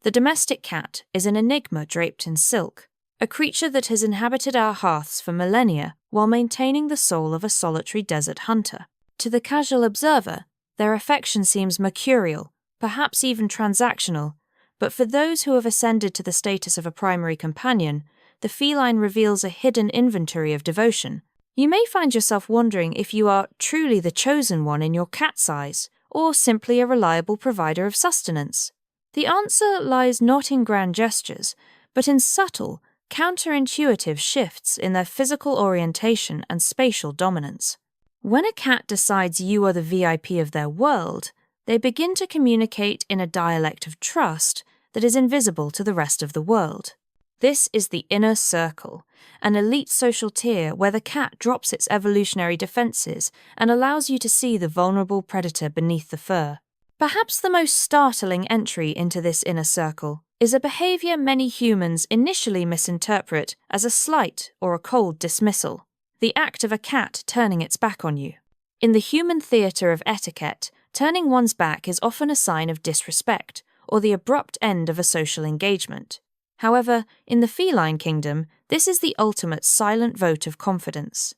The domestic cat is an enigma draped in silk, a creature that has inhabited our hearths for millennia while maintaining the soul of a solitary desert hunter. To the casual observer, their affection seems mercurial, perhaps even transactional, but for those who have ascended to the status of a primary companion, the feline reveals a hidden inventory of devotion. You may find yourself wondering if you are truly the chosen one in your cat's eyes, or simply a reliable provider of sustenance. The answer lies not in grand gestures, but in subtle, counterintuitive shifts in their physical orientation and spatial dominance. When a cat decides you are the VIP of their world, they begin to communicate in a dialect of trust that is invisible to the rest of the world. This is the inner circle, an elite social tier where the cat drops its evolutionary defenses and allows you to see the vulnerable predator beneath the fur. Perhaps the most startling entry into this inner circle is a behavior many humans initially misinterpret as a slight or a cold dismissal, the act of a cat turning its back on you. In the human theatre of etiquette, turning one's back is often a sign of disrespect or the abrupt end of a social engagement. However, in the feline kingdom, this is the ultimate silent vote of confidence.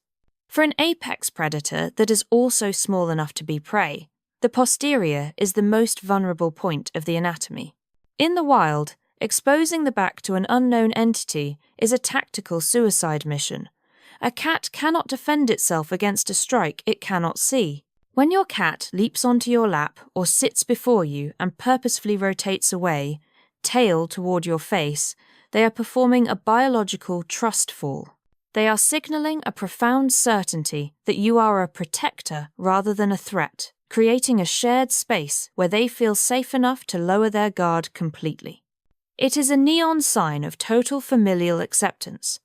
For an apex predator that is also small enough to be prey, the posterior is the most vulnerable point of the anatomy. In the wild, exposing the back to an unknown entity is a tactical suicide mission. A cat cannot defend itself against a strike it cannot see. When your cat leaps onto your lap or sits before you and purposefully rotates away, tail toward your face, they are performing a biological trust fall. They are signaling a profound certainty that you are a protector rather than a threat, creating a shared space where they feel safe enough to lower their guard completely. It is a neon sign of total familial acceptance,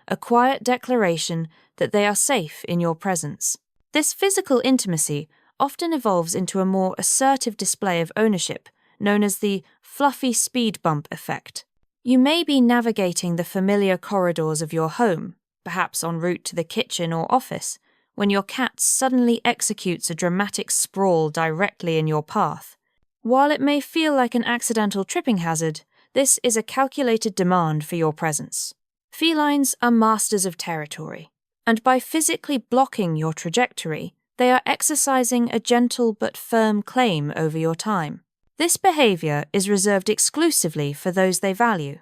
a quiet declaration that they are safe in your presence. This physical intimacy often evolves into a more assertive display of ownership, known as the fluffy speed bump effect. You may be navigating the familiar corridors of your home, perhaps en route to the kitchen or office, when your cat suddenly executes a dramatic sprawl directly in your path. While it may feel like an accidental tripping hazard, this is a calculated demand for your presence. Felines are masters of territory, and by physically blocking your trajectory, they are exercising a gentle but firm claim over your time. This behavior is reserved exclusively for those they value.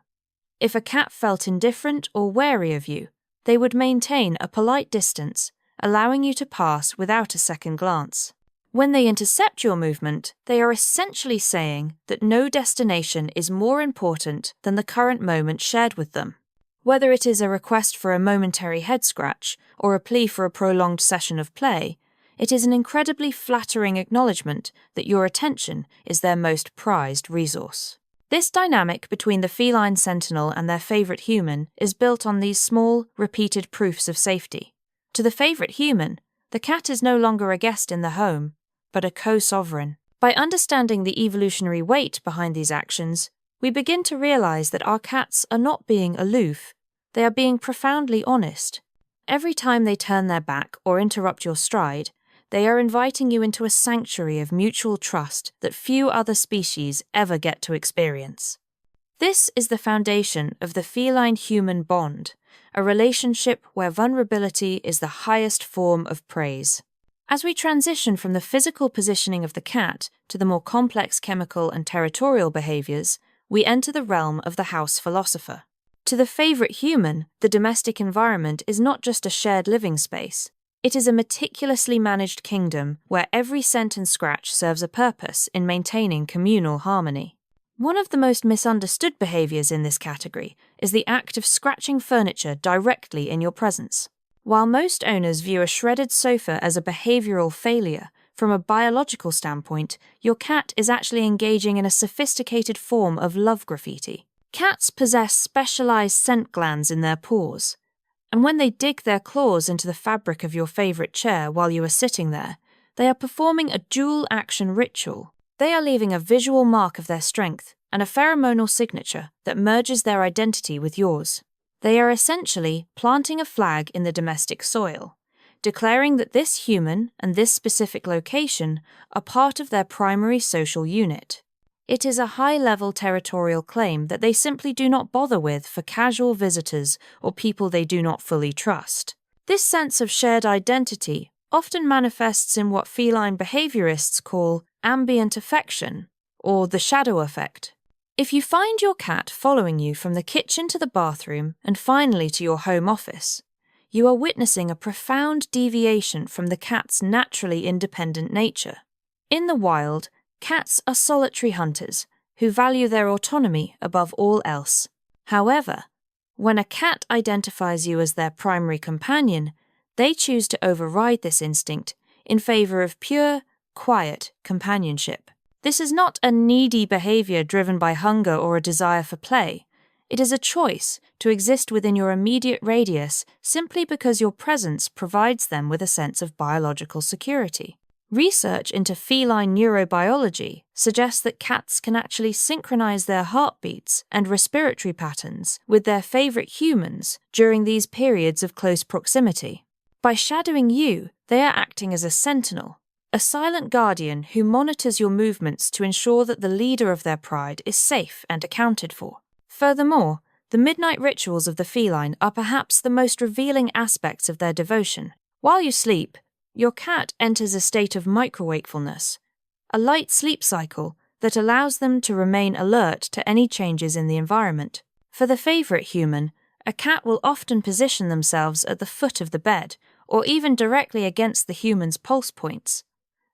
If a cat felt indifferent or wary of you, they would maintain a polite distance, allowing you to pass without a second glance. When they intercept your movement, they are essentially saying that no destination is more important than the current moment shared with them. Whether it is a request for a momentary head scratch or a plea for a prolonged session of play, it is an incredibly flattering acknowledgement that your attention is their most prized resource. This dynamic between the feline sentinel and their favourite human is built on these small, repeated proofs of safety. To the favourite human, the cat is no longer a guest in the home, but a co-sovereign. By understanding the evolutionary weight behind these actions, we begin to realise that our cats are not being aloof, they are being profoundly honest. Every time they turn their back or interrupt your stride, they are inviting you into a sanctuary of mutual trust that few other species ever get to experience. This is the foundation of the feline-human bond, a relationship where vulnerability is the highest form of praise. As we transition from the physical positioning of the cat to the more complex chemical and territorial behaviours, we enter the realm of the house philosopher. To the favourite human, the domestic environment is not just a shared living space. It is a meticulously managed kingdom where every scent and scratch serves a purpose in maintaining communal harmony. One of the most misunderstood behaviours in this category is the act of scratching furniture directly in your presence. While most owners view a shredded sofa as a behavioural failure, from a biological standpoint, your cat is actually engaging in a sophisticated form of love graffiti. Cats possess specialised scent glands in their paws, and when they dig their claws into the fabric of your favourite chair while you are sitting there, they are performing a dual-action ritual. They are leaving a visual mark of their strength and a pheromonal signature that merges their identity with yours. They are essentially planting a flag in the domestic soil, declaring that this human and this specific location are part of their primary social unit. It is a high-level territorial claim that they simply do not bother with for casual visitors or people they do not fully trust. This sense of shared identity often manifests in what feline behaviorists call ambient affection, or the shadow effect. If you find your cat following you from the kitchen to the bathroom and finally to your home office, you are witnessing a profound deviation from the cat's naturally independent nature. In the wild, cats are solitary hunters who value their autonomy above all else. However, when a cat identifies you as their primary companion, they choose to override this instinct in favor of pure, quiet companionship. This is not a needy behavior driven by hunger or a desire for play. It is a choice to exist within your immediate radius simply because your presence provides them with a sense of biological security. Research into feline neurobiology suggests that cats can actually synchronize their heartbeats and respiratory patterns with their favorite humans during these periods of close proximity. By shadowing you, they are acting as a sentinel, a silent guardian who monitors your movements to ensure that the leader of their pride is safe and accounted for. Furthermore, the midnight rituals of the feline are perhaps the most revealing aspects of their devotion. While you sleep, your cat enters a state of micro-wakefulness, a light sleep cycle that allows them to remain alert to any changes in the environment. For the favorite human, a cat will often position themselves at the foot of the bed or even directly against the human's pulse points.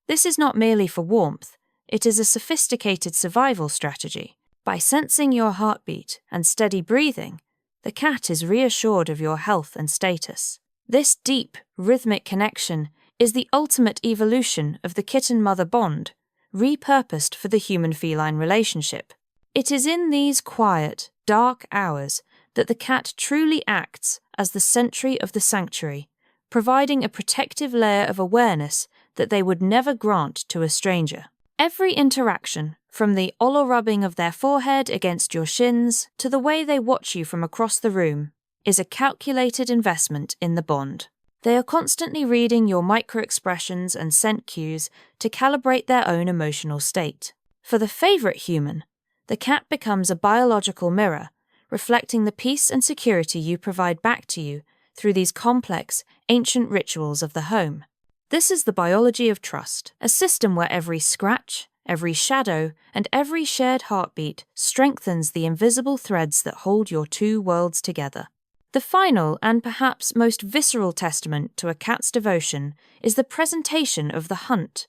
This is not merely for warmth, it is a sophisticated survival strategy. By sensing your heartbeat and steady breathing, the cat is reassured of your health and status. This deep, rhythmic connection is the ultimate evolution of the kitten-mother bond, repurposed for the human-feline relationship. It is in these quiet, dark hours that the cat truly acts as the sentry of the sanctuary, providing a protective layer of awareness that they would never grant to a stranger. Every interaction, from the olor-rubbing of their forehead against your shins to the way they watch you from across the room, is a calculated investment in the bond. They are constantly reading your micro-expressions and scent cues to calibrate their own emotional state. For the favorite human, the cat becomes a biological mirror, reflecting the peace and security you provide back to you through these complex, ancient rituals of the home. This is the biology of trust, a system where every scratch, every shadow, and every shared heartbeat strengthens the invisible threads that hold your two worlds together. The final and perhaps most visceral testament to a cat's devotion is the presentation of the hunt,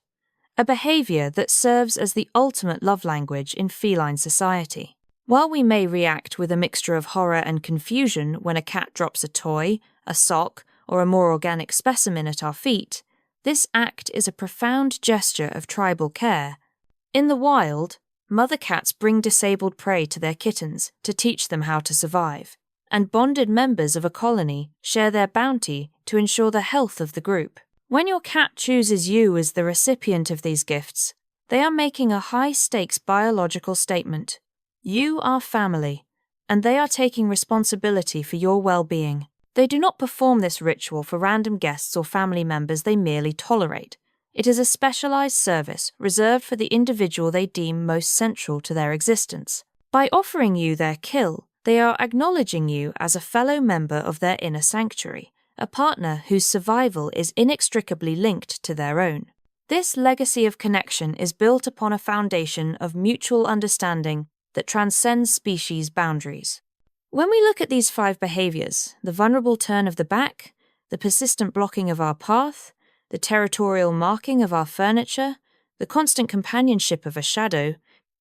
a behavior that serves as the ultimate love language in feline society. While we may react with a mixture of horror and confusion when a cat drops a toy, a sock, or a more organic specimen at our feet, this act is a profound gesture of tribal care. In the wild, mother cats bring disabled prey to their kittens to teach them how to survive, and bonded members of a colony share their bounty to ensure the health of the group. When your cat chooses you as the recipient of these gifts, they are making a high-stakes biological statement. You are family, and they are taking responsibility for your well-being. They do not perform this ritual for random guests or family members they merely tolerate. It is a specialized service reserved for the individual they deem most central to their existence. By offering you their kill, they are acknowledging you as a fellow member of their inner sanctuary, a partner whose survival is inextricably linked to their own. This legacy of connection is built upon a foundation of mutual understanding that transcends species boundaries. When we look at these 5 behaviors, the vulnerable turn of the back, the persistent blocking of our path, the territorial marking of our furniture, the constant companionship of a shadow,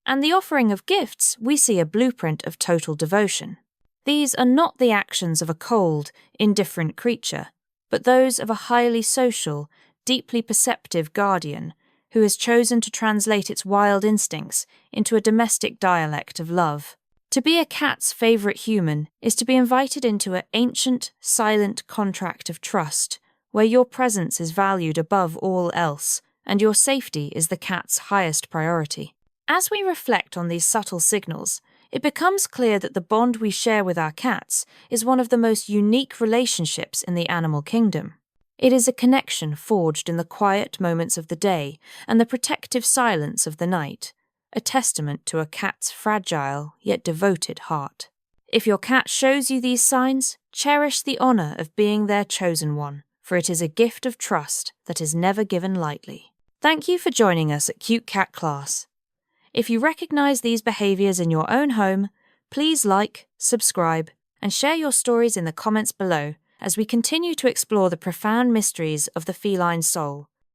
and the offering of gifts, we see a blueprint of total devotion. These are not the actions of a cold, indifferent creature, but those of a highly social, deeply perceptive guardian who has chosen to translate its wild instincts into a domestic dialect of love. To be a cat's favorite human is to be invited into an ancient, silent contract of trust, where your presence is valued above all else, and your safety is the cat's highest priority. As we reflect on these subtle signals, it becomes clear that the bond we share with our cats is one of the most unique relationships in the animal kingdom. It is a connection forged in the quiet moments of the day and the protective silence of the night, a testament to a cat's fragile yet devoted heart. If your cat shows you these signs, cherish the honor of being their chosen one, for it is a gift of trust that is never given lightly. Thank you for joining us at Cute Cat Class. If you recognize these behaviors in your own home, please like, subscribe, and share your stories in the comments below as we continue to explore the profound mysteries of the feline soul.